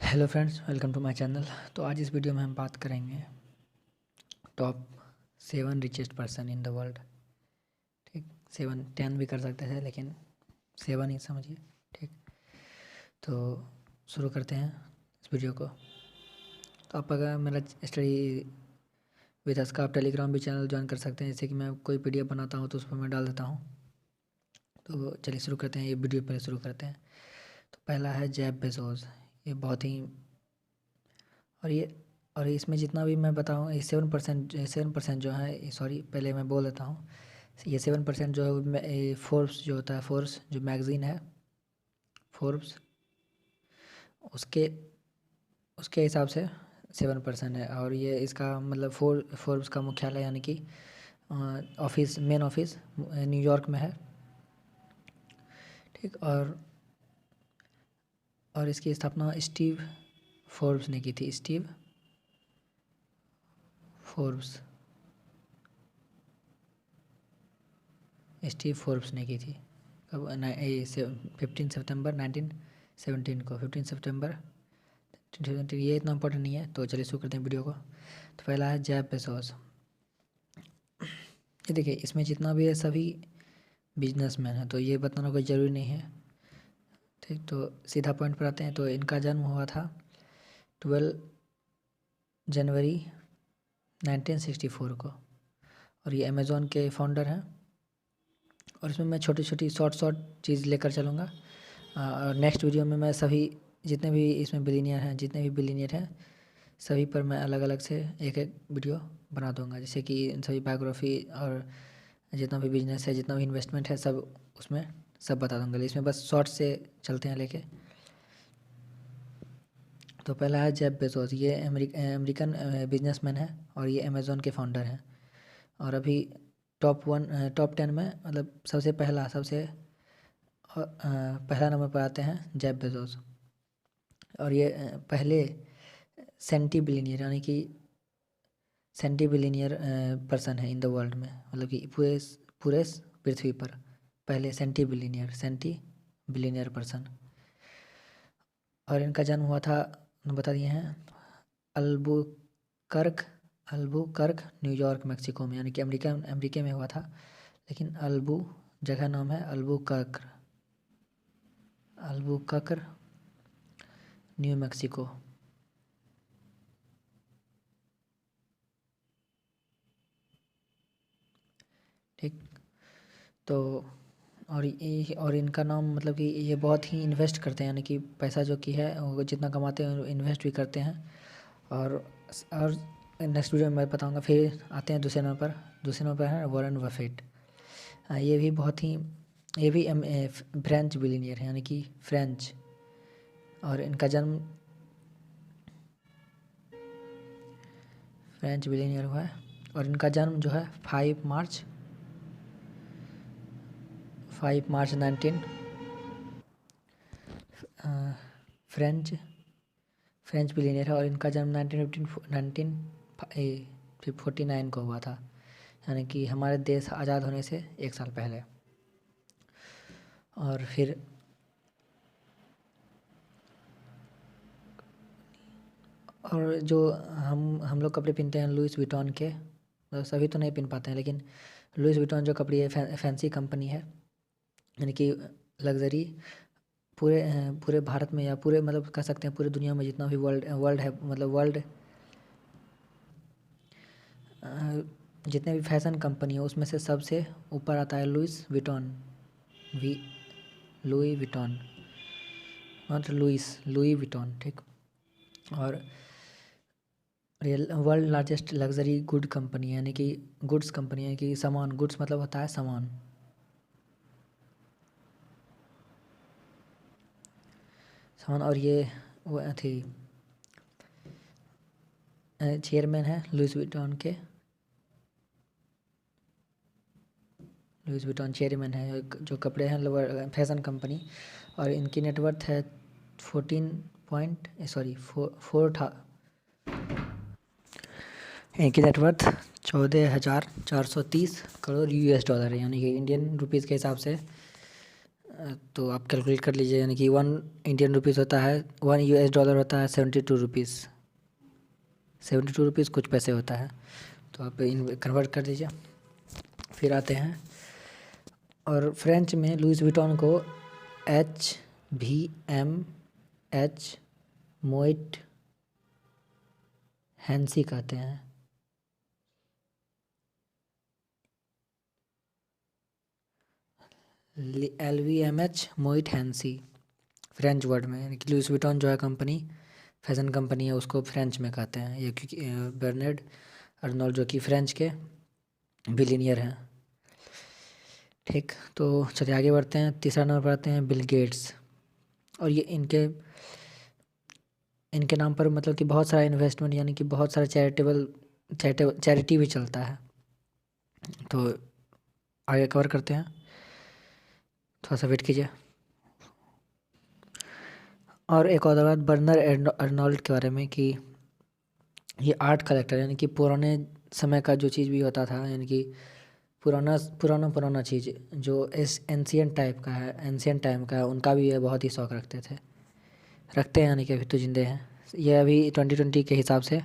Hello friends, welcome to my channel. तो आज इस वीडियो में हम बात करेंगे top 7 richest person in the world. ठीक, 7 10 भी कर सकते थे लेकिन 7 ही समझिए। ठीक, तो शुरू करते हैं इस वीडियो को। तो आप अगर मेरा स्टडी विद अस का आप टेलीग्राम भी चैनल ज्वाइन कर सकते हैं, जैसे कि मैं कोई PDF बनाता हूँ तो उस पर मैं डाल देता हूँ। तो चलिए शुरू करते हैं, ये वीडियो पहले शुरू करते हैं। तो पहला है जेफ बेजोस। ये बहुत ही और ये और इसमें जितना भी मैं बताऊँ, ये 7% जो है, सॉरी पहले मैं बोल देता हूँ। ये 7% जो है फोर्ब्स जो होता है, फोर्ब्स जो मैगज़ीन है, फोर्ब्स उसके उसके हिसाब से 7% है। और ये इसका मतलब फोर्ब्स का मुख्यालय यानी कि ऑफिस, मेन ऑफिस न्यूयॉर्क में है। ठीक, और इसकी स्थापना स्टीव फोर्ब्स ने की थी। स्टीव फोर्ब्स ने की थी। कब? 15 सितंबर 1917 को, 15 सितंबर 1917। ये इतना इम्पोर्टेंट नहीं है, तो चलिए शुरू करते हैं वीडियो को। तो पहला है जेफ बेजोस। ये देखिए, इसमें जितना भी है सभी बिजनेसमैन है, तो ये बताना कोई ज़रूरी नहीं है। ठीक, तो सीधा पॉइंट पर आते हैं। तो इनका जन्म हुआ था 12 जनवरी 1964 को, और ये अमेज़ॉन के फाउंडर हैं। और इसमें मैं छोटी छोटी शॉर्ट चीज़ लेकर चलूँगा। और नेक्स्ट वीडियो में मैं सभी जितने भी इसमें बिलीनियर हैं सभी पर मैं अलग अलग से एक एक वीडियो बना दूंगा, जैसे कि सभी बायोग्राफी और जितना भी बिजनेस है, जितना भी इन्वेस्टमेंट है, सब उसमें सब बता दूंगा। इसमें बस शॉर्ट से चलते हैं लेके। तो पहला है जेफ बेजोस। ये अमेरिकन बिजनेसमैन है और ये अमेज़ॉन के फाउंडर हैं। और अभी टॉप 10 में मतलब पहला नंबर पर आते हैं जेफ बेजोस। और ये पहले सेंटी बिलियनियर यानी कि सेंटी बिलियनियर पर्सन है इन द वर्ल्ड में, मतलब कि पूरे पृथ्वी पर पहले सेंटी बिलियनियर पर्सन। और इनका जन्म हुआ था, बता दिए हैं, अल्बुकर्क अल्बुकर्क न्यूयॉर्क मैक्सिको में, यानी कि अमेरिका में हुआ था। लेकिन जगह नाम है अल्बुकर्क न्यू मैक्सिको। ठीक, तो और इनका नाम मतलब कि ये बहुत ही इन्वेस्ट करते हैं, यानी कि पैसा जो कि है वो जितना कमाते हैं इन्वेस्ट भी करते हैं। और नेक्स्ट वीडियो में मैं बताऊंगा। फिर आते हैं दूसरे नंबर पर है वॉरेन बफेट। ये भी फ्रेंच बिलियनियर है, यानी कि फ्रेंच। और इनका जन्म फ्रेंच बिलियनियर हुआ है। और इनका जन्म जो है 5 मार्च 19 फ्रेंच बिलियनियर है। और इनका जन्म 1949 को हुआ था, यानी कि हमारे देश आज़ाद होने से 1 साल पहले। और फिर और जो हम लोग कपड़े पहनते हैं लुइस विटॉन के, मतलब सभी तो नहीं पहन पाते हैं, लेकिन लुइस विटॉन जो कपड़े है फैंसी कंपनी है, यानी कि लग्जरी पूरे भारत में, या पूरे मतलब कह सकते हैं पूरे दुनिया में जितना भी वर्ल्ड है, मतलब वर्ल्ड जितने भी फैशन कंपनी है उसमें से सबसे ऊपर आता है लुई विटॉन, मतलब लुई विटॉन। ठीक, और world largest luxury good company, यानी कि गुड्स कंपनी, यानी कि सामान, गुड्स मतलब होता है सामान। और ये वो थी चेयरमैन है लुइस विटॉन चेयरमैन है जो कपड़े हैं फैशन कंपनी। और इनकी नेटवर्थ है 14.14 हजार 430 करोड़ US डॉलर है, यानी कि इंडियन रुपीज़ के हिसाब से तो आप कैलकुलेट कर लीजिए, यानी कि 1 इंडियन रुपीज़ होता है, 1 US डॉलर होता है 72 रुपीज़, 72 रुपीज़ कुछ पैसे होता है। तो आप इन कन्वर्ट कर दीजिए। फिर आते हैं, और फ्रेंच में लुइस विटॉन को HVMH मोइट हैंसी कहते हैं। LVMH Moët Hansi French word में, यानी कि लुइस विटॉन जो है कंपनी, फैशन कंपनी है, उसको फ्रेंच में कहते हैं ये, क्योंकि बर्नार्ड अर्नोल्ड जो कि फ्रेंच के बिलियनियर हैं। ठीक, तो चलिए आगे बढ़ते हैं। तीसरा नंबर पर आते हैं बिल गेट्स। और ये इनके इनके नाम पर मतलब कि बहुत सारा इन्वेस्टमेंट, यानी कि बहुत सारा चैरिटी भी चलता है। तो आगे कवर करते हैं, थोड़ा सा वेट कीजिए। और एक और बात बर्नार्ड अर्नोल्ड के बारे में, कि ये आर्ट कलेक्टर, यानी कि पुराने समय का जो चीज़ भी होता था, यानी कि पुराना पुराना पुराना चीज़ जो एंशियंट टाइप का है, एंशियंट टाइम का है, उनका भी ये बहुत ही शौक रखते हैं, यानी कि अभी तो जिंदे हैं। ये अभी 2020 के हिसाब से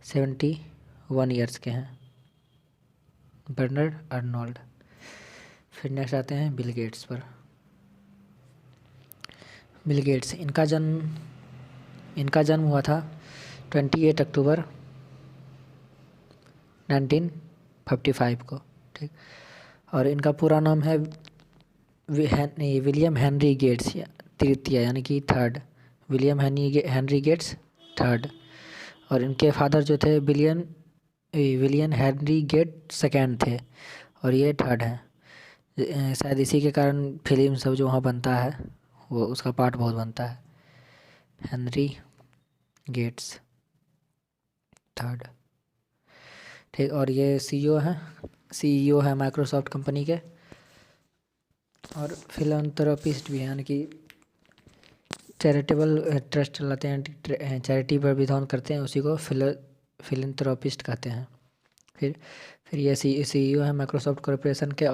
71 ईयर्स के हैं, बर्नार्ड अर्नोल्ड। फिर नेक्स्ट आते हैं बिल गेट्स पर। बिल गेट्स, इनका जन्म हुआ था 28 अक्टूबर 1955 को। ठीक, और इनका पूरा नाम है विलियम हेनरी गेट्स तृतीय, यानी कि third, William Henry Gates third. और इनके फादर जो थे विलियम हेनरी गेट सेकेंड थे, और ये थर्ड हैं। शायद इसी के कारण फिल्म सब जो वहाँ बनता है, वो उसका पार्ट बहुत बनता है। Henry Gates third. ठीक, और ये सीईओ है माइक्रोसॉफ्ट कंपनी के, और फिलंथ्रोपिस्ट भी हैं, यानी कि चैरिटेबल ट्रस्ट चलाते हैं, चैरिटी पर विधान करते हैं, उसी को फिलंथ्रोपिस्ट कहते हैं। फिर ये सीईओ है माइक्रोसॉफ्ट कॉरपोरेशन के,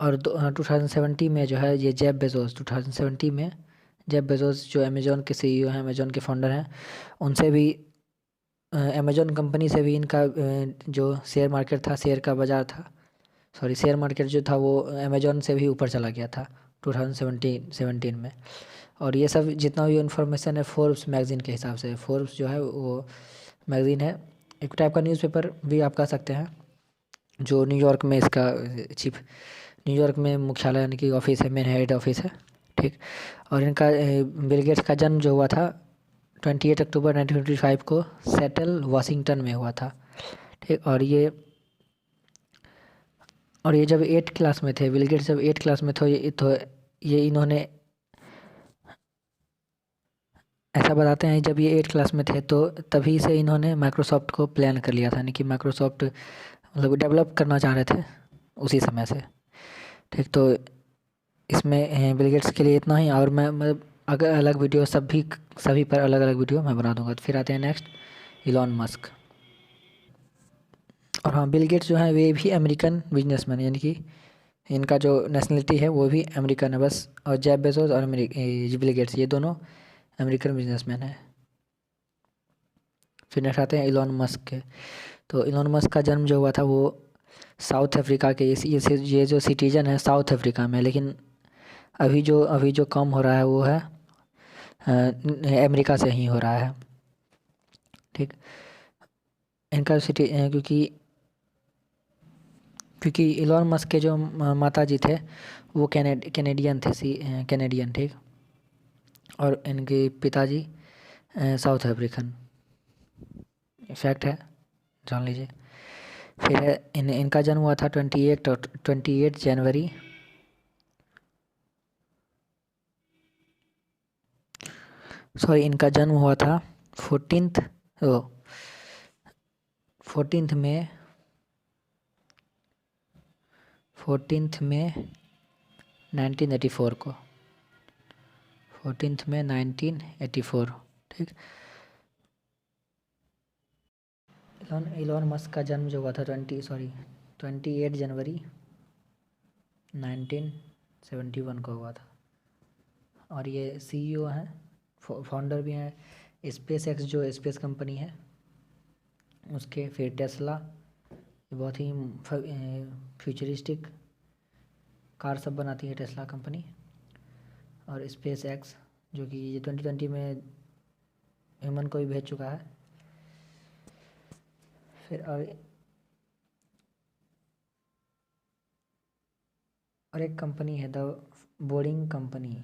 और 2070 में जो है ये जेफ बेजोस, 2070 में जेफ बेजोस जो अमेजोन के सीईओ हैं, अमेजोन के फाउंडर हैं, उनसे भी अमेजोन कंपनी से भी इनका जो शेयर मार्केट था, शेयर का बाज़ार था, सॉरी शेयर मार्केट जो था वो अमेजोन से भी ऊपर चला गया था 2017 में। और ये सब जितना भी इन्फॉर्मेशन है फोर्ब्स मैगज़ीन के हिसाब से, फोर्ब्स जो है वो मैगज़ीन है, एक टाइप का न्यूज़पेपर भी आप कह सकते हैं, जो न्यूयॉर्क में इसका चीफ, न्यूयॉर्क में मुख्यालय, यानी कि ऑफिस है, मेन हेड ऑफिस है। ठीक, और इनका बिल गेट्स का जन्म जो हुआ था 28 अक्टूबर 1955 को सेटल वाशिंगटन में हुआ था। ठीक, और ये जब 8 क्लास में थे, बिल गेट्स जब 8 क्लास में थे, तो ये इन्होंने ऐसा बताते हैं, जब ये 8 क्लास में थे तो तभी से इन्होंने माइक्रोसॉफ्ट को प्लान कर लिया था, यानी कि माइक्रोसॉफ्ट मतलब डेवलप करना चाह रहे थे उसी समय से। ठीक, तो इसमें बिल गेट्स के लिए इतना ही, और मैं मतलब अगर अलग वीडियो सभी पर अलग अलग वीडियो मैं बना दूंगा। तो फिर आते हैं नेक्स्ट, इलॉन मस्क। और हाँ, बिल गेट्स जो है वे भी अमेरिकन बिजनेसमैन, यानी कि इनका जो नेशनलिटी है वो भी अमेरिकन है बस। और जेफ बेजोस और बिल गेट्स, ये दोनों अमेरिकन बिजनेसमैन है। फिर नेक्स्ट आते हैं इलॉन मस्क के। तो इलॉन मस्क का जन्म जो हुआ था वो साउथ अफ्रीका के, ये जो सिटीजन है साउथ अफ्रीका में, लेकिन अभी जो काम हो रहा है वो है अमेरिका से ही हो रहा है। ठीक, इनका सिटी क्योंकि क्योंकि इलॉन मस्क के जो माता जी थे वो कैनेडियन थे, कैनेडियन। ठीक, और इनके पिताजी साउथ अफ्रीकन, फैक्ट है, जान लीजिए। फिर है इनका जन्म हुआ था 28 जनवरी, सॉरी इनका जन्म हुआ था 14 ओ 14 मई 1984 को, 14 मई 1984। ठीक, इलॉन मस्क का जन्म जो हुआ था 28 जनवरी 1971 को हुआ था। और ये CEO हैं, फाउंडर भी हैं स्पेस एक्स जो स्पेस कंपनी है उसके। फिर टेस्ला, ये बहुत ही फ्यूचरिस्टिक कार सब बनाती है टेस्ला कंपनी। और स्पेस एक्स जो कि ये 2020 में ह्यूमन को भी भेज चुका है। फिर और एक कंपनी है द बोरिंग कंपनी।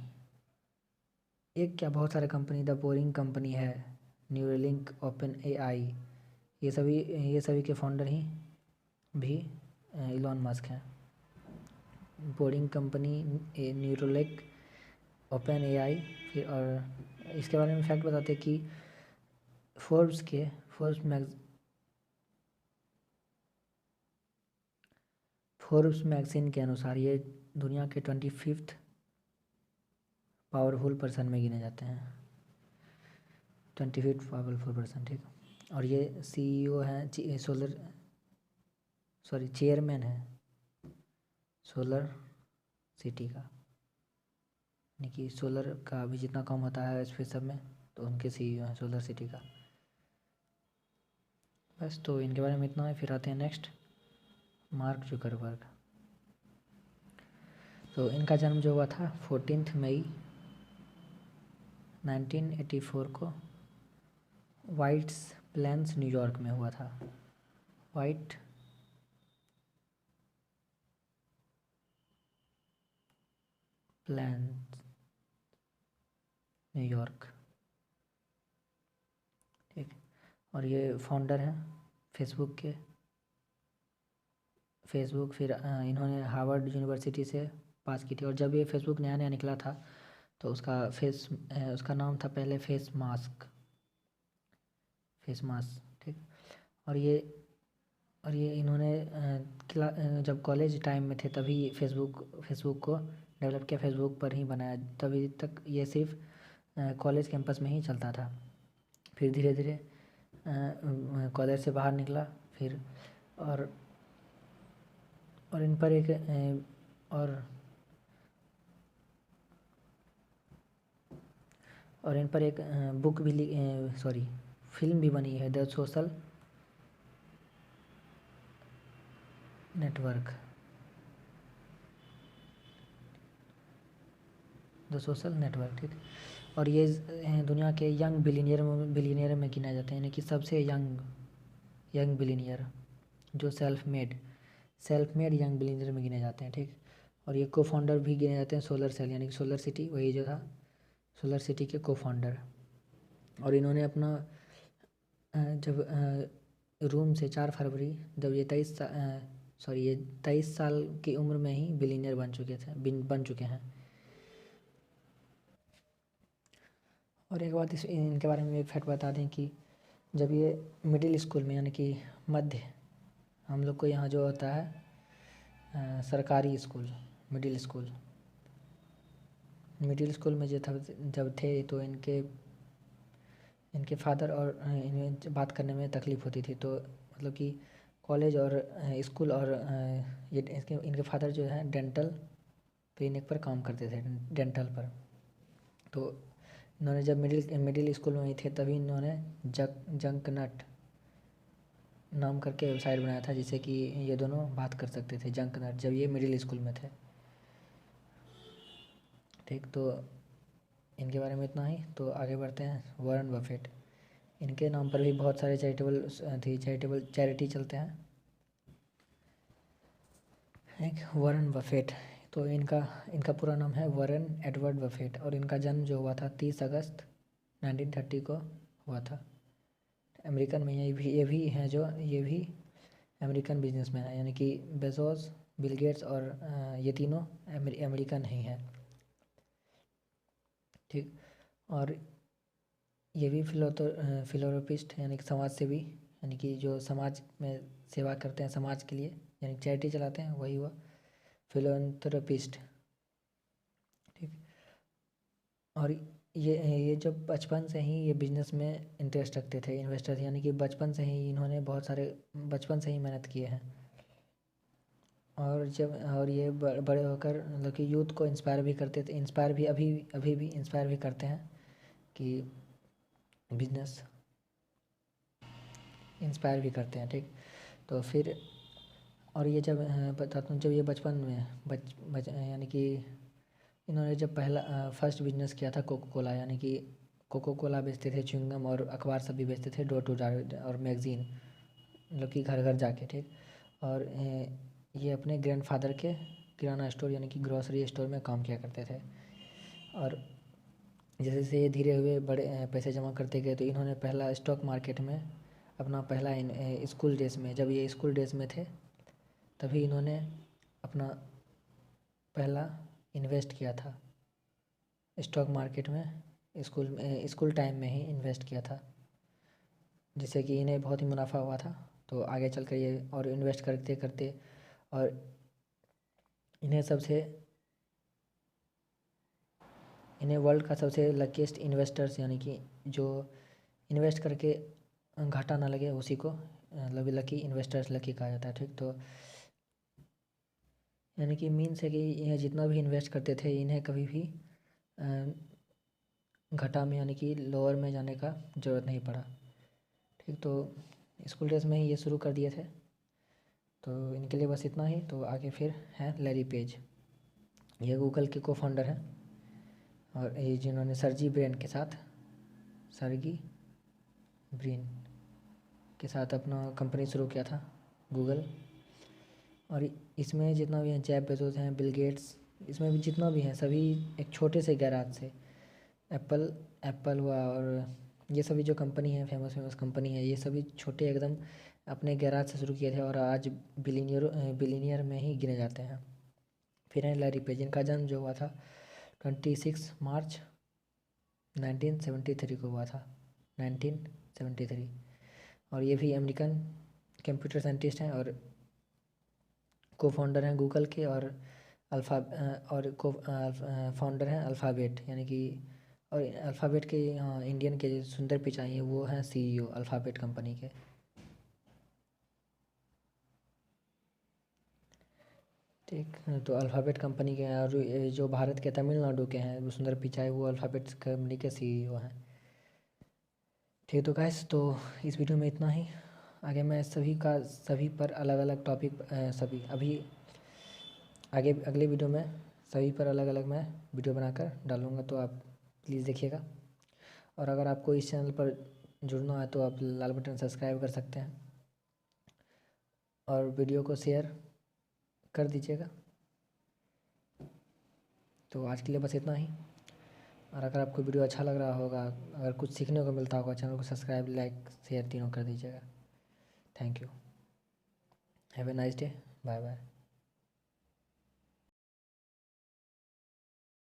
एक क्या, बहुत सारे कंपनी, द बोरिंग कंपनी है, न्यूरलिंक, ओपन AI, ये सभी के फाउंडर ही भी इलॉन मस्क हैं। Boring company, Neuralink, open AI। फिर और इसके बारे में फैक्ट बताते हैं कि फोर्ब्स मैगजीन के अनुसार ये दुनिया के 25th पावरफुल पर्सन में गिने जाते हैं। 25th पावरफुल पर्सन, ठीक। और ये CEO हैं चेयरमैन है सोलर सिटी का, यानी कि सोलर का भी जितना काम होता है स्पेस सब में तो उनके CEO हैं सोलर सिटी का। बस, तो इनके बारे में इतना है। फिर आते हैं नेक्स्ट, मार्क जुकरबर्ग। तो इनका जन्म जो हुआ था 14 मई 1984 को वाइट्स प्लेन्स न्यूयॉर्क में हुआ था। वाइट प्लेन्स न्यूयॉर्क, ठीक। और ये फाउंडर हैं फेसबुक के। फेसबुक फिर इन्होंने हार्वर्ड यूनिवर्सिटी से पास की थी। और जब ये फेसबुक नया नया निकला था तो उसका नाम था पहले फेस मास्क, ठीक। और ये इन्होंने जब कॉलेज टाइम में थे तभी फेसबुक को डेवलप किया, फेसबुक पर ही बनाया। तभी तक ये सिर्फ कॉलेज कैंपस में ही चलता था। फिर धीरे धीरे कॉलेज से बाहर निकला। फिर और इन पर एक और इन पर एक बुक भी फिल्म भी बनी है, द सोशल नेटवर्क। ठीक। और ये दुनिया के यंग बिलीनियर में गिना जाते हैं, यानी कि सबसे यंग बिलीनियर जो सेल्फ मेड यंग बिलीनियर में गिने जाते हैं, ठीक। और ये को फाउंडर भी गिने जाते हैं सोलर सेल, यानी कि सोलर सिटी, वही जो था सोलर सिटी के को फाउंडर। और इन्होंने अपना जब रूम से 4 फरवरी जब ये 23 साल की उम्र में ही बिलीनियर बन चुके हैं। और एक बात इनके बारे में एक फैक्ट बता दें कि जब ये मिडिल स्कूल में, यानी कि मध्य, हम लोग को यहाँ जो होता है सरकारी स्कूल, मिडिल स्कूल में जब थे तो इनके फादर और इन्हें बात करने में तकलीफ़ होती थी। तो मतलब कि कॉलेज और स्कूल और इनके फादर जो है डेंटल क्लिनिक पर काम करते थे, डेंटल पर। तो इन्होंने जब मिडिल स्कूल में ही थे तभी इन्होंने जंक नट नाम करके वेबसाइट बनाया था जिससे कि ये दोनों बात कर सकते थे, जंक नट, जब ये मिडिल स्कूल में थे, ठीक। तो इनके बारे में इतना ही। तो आगे बढ़ते हैं, वॉरेन बफेट। इनके नाम पर भी बहुत सारे चैरिटी चलते हैं। एक वॉरेन बफेट, तो इनका पूरा नाम है वॉरेन एडवर्ड बफेट। और इनका जन्म जो हुआ था 30 अगस्त 1930 को हुआ था। अमेरिकन में ये भी हैं जो ये भी अमेरिकन बिजनेसमैन है, यानी कि बेजोस, बिल गेट्स और ये तीनों अमेरिकन ही हैं, ठीक। और ये भी फिलोरोपिस्ट, यानी कि समाज सेवी, यानी कि जो समाज में सेवा करते हैं समाज के लिए, यानी चैरिटी चलाते हैं, वही हुआ फिलोंथेरेपिस्ट, ठीक। और ये जब बचपन से ही ये बिजनेस में इंटरेस्ट रखते थे, इन्वेस्टर, यानी कि बचपन से ही इन्होंने बचपन से ही मेहनत किए हैं। और जब और ये बड़े होकर मतलब कि यूथ को इंस्पायर भी करते थे, इंस्पायर भी अभी भी इंस्पायर भी करते हैं कि बिजनेस इंस्पायर भी करते हैं। ठीक, तो फिर और ये जब बताता हूँ, जब ये बचपन में बच यानी कि इन्होंने जब पहला फर्स्ट बिजनेस किया था कोको कोला, यानी कि कोको कोला बेचते थे, च्युइंगम और अखबार सब भी बेचते थे, डोर टू डोर और मैगज़ीन, मतलब कि घर घर जाके। ठीक, और ये अपने ग्रैंडफादर के किराना स्टोर यानी कि ग्रॉसरी स्टोर में काम किया करते थे। और जैसे जैसे ये धीरे हुए बड़े पैसे जमा करते गए, तो इन्होंने पहला स्टॉक मार्केट में अपना पहला स्कूल डेज में, जब ये स्कूल डेज में थे तभी इन्होंने अपना पहला इन्वेस्ट किया था स्टॉक मार्केट में, स्कूल टाइम में ही इन्वेस्ट किया था, जिससे कि इन्हें बहुत ही मुनाफा हुआ था। तो आगे चल कर ये और इन्वेस्ट करते करते और इन्हें वर्ल्ड का सबसे लकीस्ट इन्वेस्टर्स, यानी कि जो इन्वेस्ट करके घाटा ना लगे उसी को मतलब लकी इन्वेस्टर्स, लकी कहा जाता है। ठीक, तो यानी कि मीन्स है कि ये जितना भी इन्वेस्ट करते थे इन्हें कभी भी घाटा में यानी कि लोअर में जाने का ज़रूरत नहीं पड़ा। ठीक, तो स्कूल डेज में ही ये शुरू कर दिए थे। तो इनके लिए बस इतना ही। तो आगे फिर है लैरी पेज, ये गूगल के को फाउंडर हैं, और ये जिन्होंने सर्जी ब्रेन के साथ अपना कंपनी शुरू किया था गूगल। और इसमें जितना भी हैं, जेफ बेजोस हैं, बिल गेट्स, इसमें भी जितना भी हैं सभी एक छोटे से गैराज से, एप्पल हुआ और ये सभी जो कंपनी है, फेमस कंपनी है, ये सभी छोटे एकदम अपने गैराज से शुरू किए थे और आज बिलीनियर में ही गिने जाते हैं। फिर है लैरी पेज, इनका जन्म जो हुआ था 26 मार्च 1973 को हुआ था, 1973। और ये भी अमेरिकन कंप्यूटर साइंटिस्ट हैं और को फाउंडर हैं गूगल के, और फाउंडर हैं अल्फ़ाबेट, यानी कि और अल्फ़ाबेट के इंडियन के जो सुंदर पिचाई हैं वो हैं सीईओ अल्फ़ाबेट कंपनी के। ठीक, तो अल्फ़ाबेट कंपनी के, और ये जो भारत के तमिलनाडु के हैं वो सुंदर पिचाई, वो अल्फ़ाबेट कंपनी के सीईओ हैं। ठीक, तो गाइस, तो इस वीडियो में इतना ही। आगे मैं सभी पर अलग अलग टॉपिक सभी अभी आगे अगले वीडियो में सभी पर अलग अलग मैं वीडियो बनाकर डालूँगा, तो आप प्लीज़ देखिएगा। और अगर आपको इस चैनल पर जुड़ना है तो आप लाल बटन सब्सक्राइब कर सकते हैं और वीडियो को शेयर कर दीजिएगा। तो आज के लिए बस इतना ही। और अगर आपको वीडियो अच्छा लग रहा होगा, अगर कुछ सीखने को मिलता होगा, चैनल को सब्सक्राइब, लाइक, शेयर तीनों कर दीजिएगा। Thank you. Have a nice day. Bye bye.